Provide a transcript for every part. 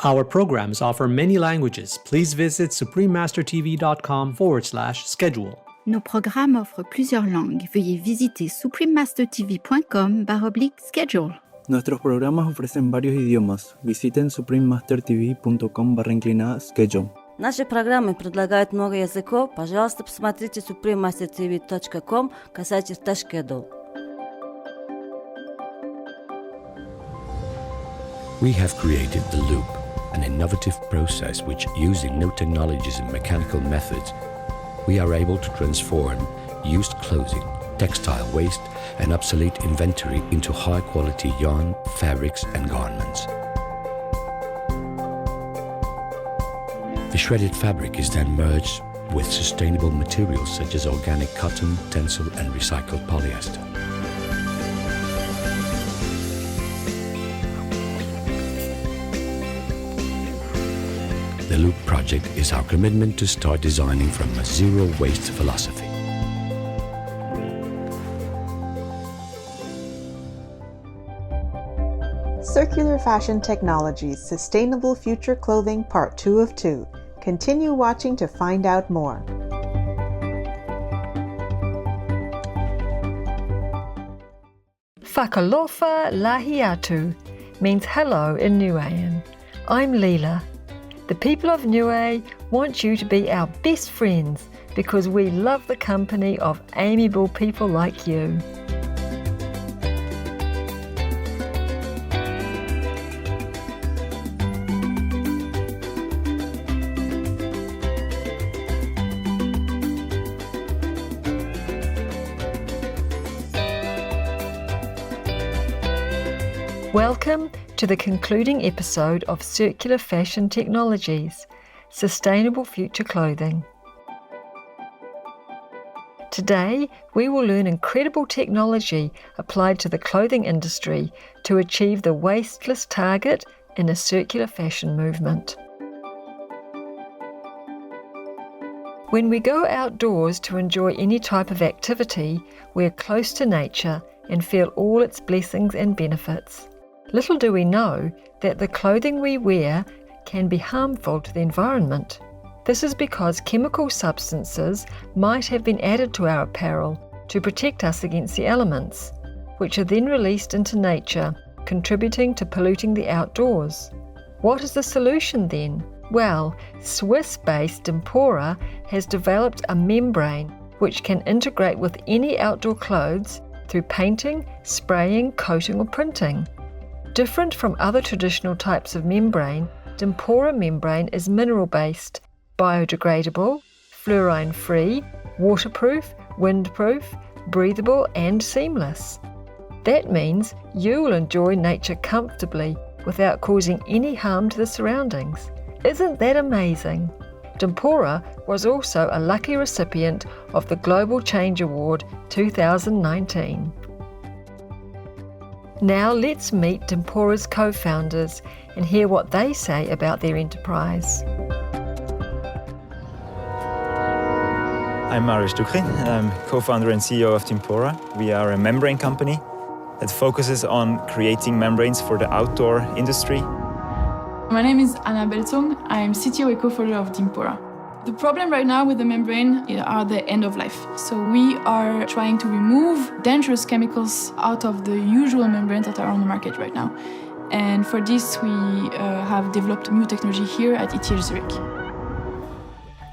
Our programs offer many languages. Please visit suprememastertv.com/schedule. Nos programmes offrent plusieurs langues. Veuillez visiter suprememastertv.com/schedule. Nuestros programas ofrecen varios idiomas. Visiten suprememastertv.com/schedule. Наши программы предлагают много языков. Пожалуйста, посмотрите suprememastertv.com/schedule. We have created the loop, an innovative process which, using new technologies and mechanical methods, we are able to transform used clothing, textile waste, and obsolete inventory into high-quality yarn, fabrics, and garments. The shredded fabric is then merged with sustainable materials such as organic cotton, tencel, and recycled polyester. The Loop project is our commitment to start designing from a zero-waste philosophy. Circular Fashion Technologies Sustainable Future Clothing Part 2 of 2. Continue watching to find out more. Whakalofa lahiatu means hello in Niuean. I'm Leela. The people of Niue want you to be our best friends because we love the company of amiable people like you. Welcome to the concluding episode of Circular Fashion Technologies, Sustainable Future Clothing. Today, we will learn incredible technology applied to the clothing industry to achieve the wasteless target in a circular fashion movement. When we go outdoors to enjoy any type of activity, we're close to nature and feel all its blessings and benefits. Little do we know that the clothing we wear can be harmful to the environment. This is because chemical substances might have been added to our apparel to protect us against the elements, which are then released into nature, contributing to polluting the outdoors. What is the solution then? Well, Swiss-based Dimpora has developed a membrane which can integrate with any outdoor clothes through painting, spraying, coating or printing. Different from other traditional types of membrane, Dimpora membrane is mineral-based, biodegradable, fluorine-free, waterproof, windproof, breathable and seamless. That means you will enjoy nature comfortably without causing any harm to the surroundings. Isn't that amazing? Dimpora was also a lucky recipient of the Global Change Award 2019. Now let's meet Dimpora's co-founders and hear what they say about their enterprise. I'm Marius Ducri, and I'm co-founder and CEO of Dimpora. We are a membrane company that focuses on creating membranes for the outdoor industry. My name is Anna Belzong. I'm CTO and co-founder of Dimpora. The problem right now with the membrane are the end of life. So we are trying to remove dangerous chemicals out of the usual membranes that are on the market right now. And for this, we have developed new technology here at ETH Zurich.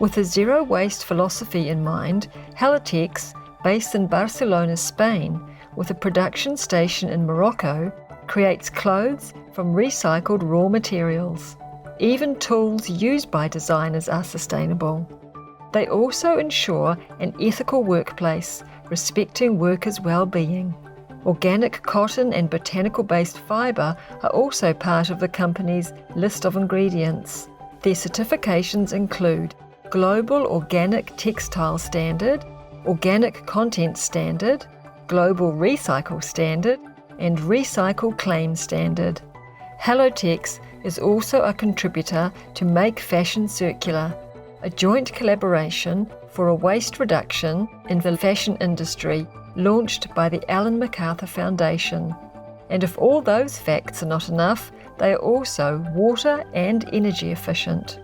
With a zero-waste philosophy in mind, Hallotex, based in Barcelona, Spain, with a production station in Morocco, creates clothes from recycled raw materials. Even tools used by designers are sustainable. They also ensure an ethical workplace, respecting workers' well-being. Organic cotton and botanical-based fibre are also part of the company's list of ingredients. Their certifications include Global Organic Textile Standard, Organic Content Standard, Global Recycle Standard, and Recycle Claim Standard. Hallotex is also a contributor to Make Fashion Circular, a joint collaboration for a waste reduction in the fashion industry launched by the Ellen MacArthur Foundation. And if all those facts are not enough, they are also water and energy efficient.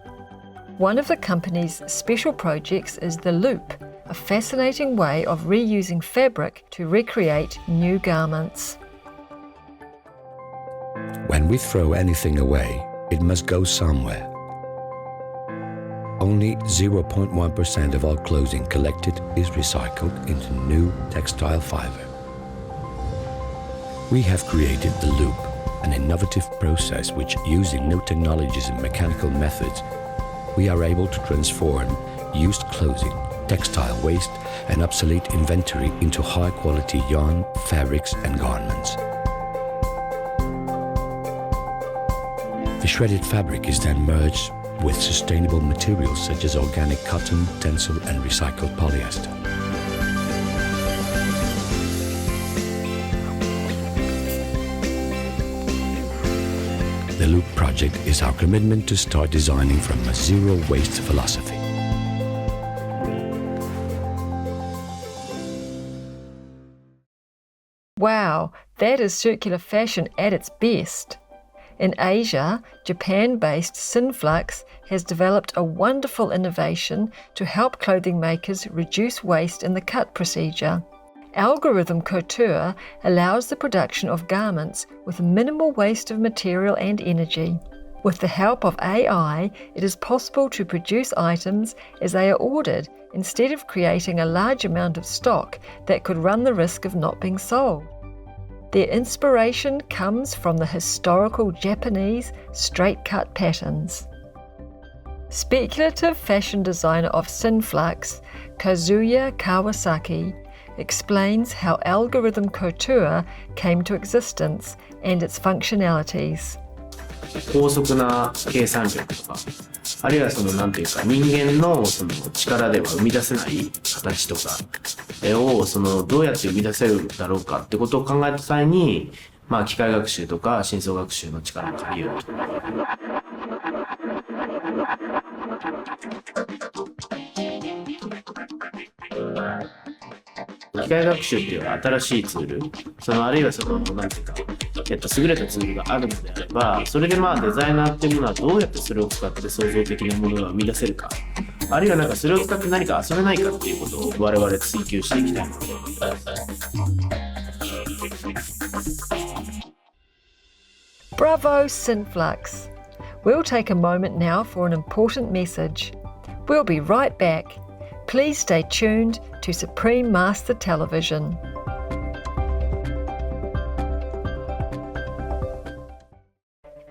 One of the company's special projects is the Loop, a fascinating way of reusing fabric to recreate new garments. When we throw anything away, it must go somewhere. Only 0.1% of all clothing collected is recycled into new textile fiber. We have created the Loop, an innovative process which, using new technologies and mechanical methods, we are able to transform used clothing, textile waste, and obsolete inventory into high-quality yarn, fabrics, and garments. The shredded fabric is then merged with sustainable materials such as organic cotton, tencel, and recycled polyester. The Loop project is our commitment to start designing from a zero-waste philosophy. Wow, that is circular fashion at its best. In Asia, Japan-based Synflux has developed a wonderful innovation to help clothing makers reduce waste in the cut procedure. Algorithm Couture allows the production of garments with minimal waste of material and energy. With the help of AI, it is possible to produce items as they are ordered instead of creating a large amount of stock that could run the risk of not being sold. Their inspiration comes from the historical Japanese straight-cut patterns. Speculative fashion designer of Synflux, Kazuya Kawasaki, explains how algorithm couture came to existence and its functionalities. 高速な計算力とか、あるいはなんていうか人間の力では生み出せない形とかをどうやって生み出せるだろうかってことを考えた際に、機械学習とか深層学習の力を借りようと。機械学習っていう新しいツール、あるいはなんていうか、優れたツールがあるのであれば、それでデザイナーっていうものはどうやってそれを使って創造的なものが生み出せるか、あるいはそれを使って何か遊べないかっていうことを我々追求していきたいなと思います。Bravo, Synflux! We'll take a moment now for an important message. We'll be right back. Please stay tuned to Supreme Master Television.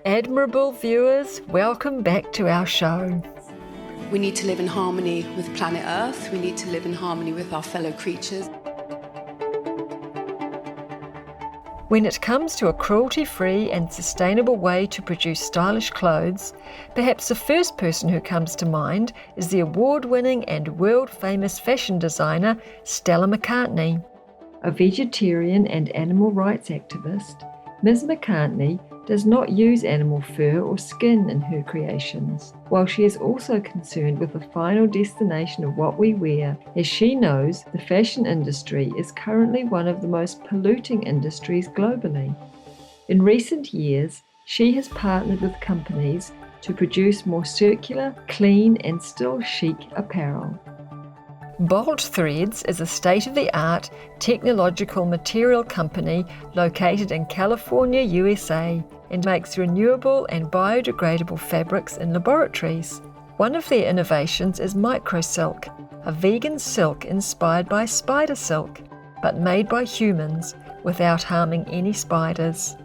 Admirable viewers, welcome back to our show. We need to live in harmony with planet Earth. We need to live in harmony with our fellow creatures. When it comes to a cruelty-free and sustainable way to produce stylish clothes, perhaps the first person who comes to mind is the award-winning and world-famous fashion designer Stella McCartney. A vegetarian and animal rights activist, Ms. McCartney does not use animal fur or skin in her creations, while she is also concerned with the final destination of what we wear, as she knows the fashion industry is currently one of the most polluting industries globally. In recent years, she has partnered with companies to produce more circular, clean and still chic apparel. Bolt Threads is a state-of-the-art technological material company located in California, USA, and makes renewable and biodegradable fabrics in laboratories. One of their innovations is Microsilk, a vegan silk inspired by spider silk, but made by humans without harming any spiders.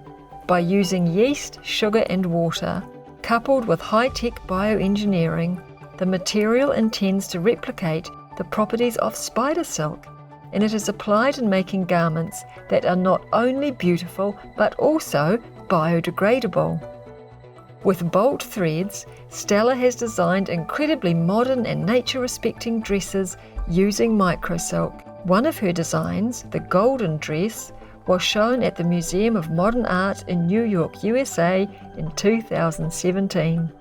By using yeast, sugar and water, coupled with high-tech bioengineering, the material intends to replicate the properties of spider silk, and it is applied in making garments that are not only beautiful but also biodegradable. With Bolt Threads, Stella has designed incredibly modern and nature-respecting dresses using Microsilk. One of her designs, the Golden Dress, was shown at the Museum of Modern Art in New York, USA in 2017.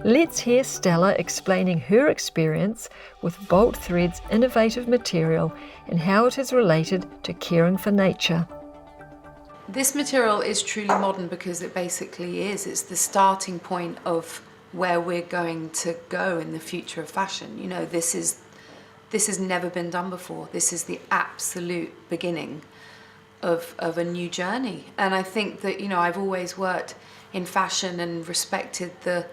Let's hear Stella explaining her experience with Bolt Thread's innovative material and how it is related to caring for nature. This material is truly modern because it basically is. It's the starting point of where we're going to go in the future of fashion. You know, this has never been done before. This is the absolute beginning of a new journey. And I think that, you know, I've always worked in fashion and respected the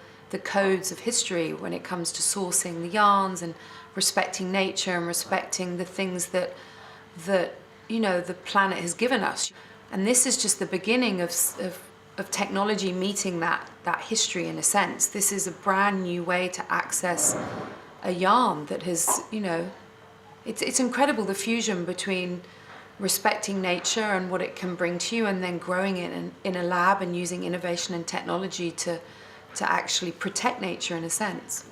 codes of history when it comes to sourcing the yarns and respecting nature and respecting the things that you know, the planet has given us. And this is just the beginning of technology meeting that history in a sense. This is a brand new way to access a yarn that has, you know, it's incredible, the fusion between respecting nature and what it can bring to you and then growing it in a lab and using innovation and technology to actually protect nature in a sense.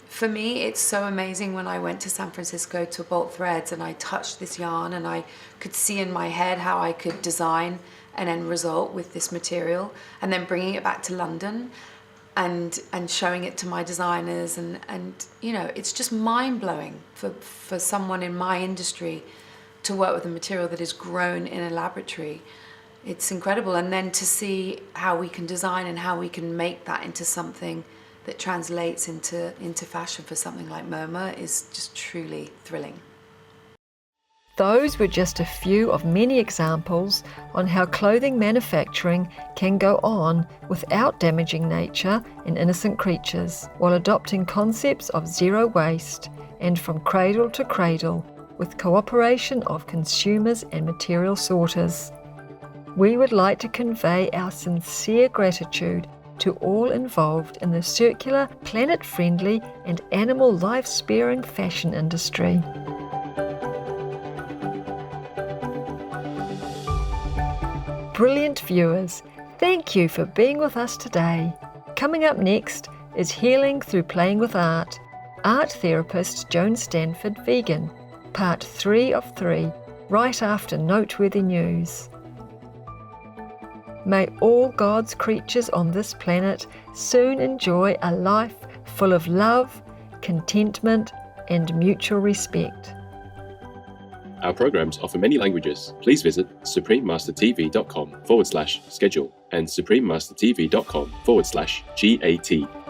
For me, it's so amazing when I went to San Francisco to Bolt Threads and I touched this yarn and I could see in my head how I could design an end result with this material and then bringing it back to London and showing it to my designers and you know, it's just mind-blowing for someone in my industry to work with a material that is grown in a laboratory. It's incredible. And then to see how we can design and how we can make that into something that translates into fashion for something like MoMA is just truly thrilling. Those were just a few of many examples on how clothing manufacturing can go on without damaging nature and innocent creatures, while adopting concepts of zero waste and from cradle to cradle with cooperation of consumers and material sorters. We would like to convey our sincere gratitude to all involved in the circular, planet-friendly and animal life-sparing fashion industry. Brilliant viewers, thank you for being with us today. Coming up next is Healing Through Playing with Art, art therapist Joan Stanford vegan, part 3 of 3, right after noteworthy news. May all God's creatures on this planet soon enjoy a life full of love, contentment, and mutual respect. Our programs offer many languages. Please visit suprememastertv.com/schedule and suprememastertv.com/GAT.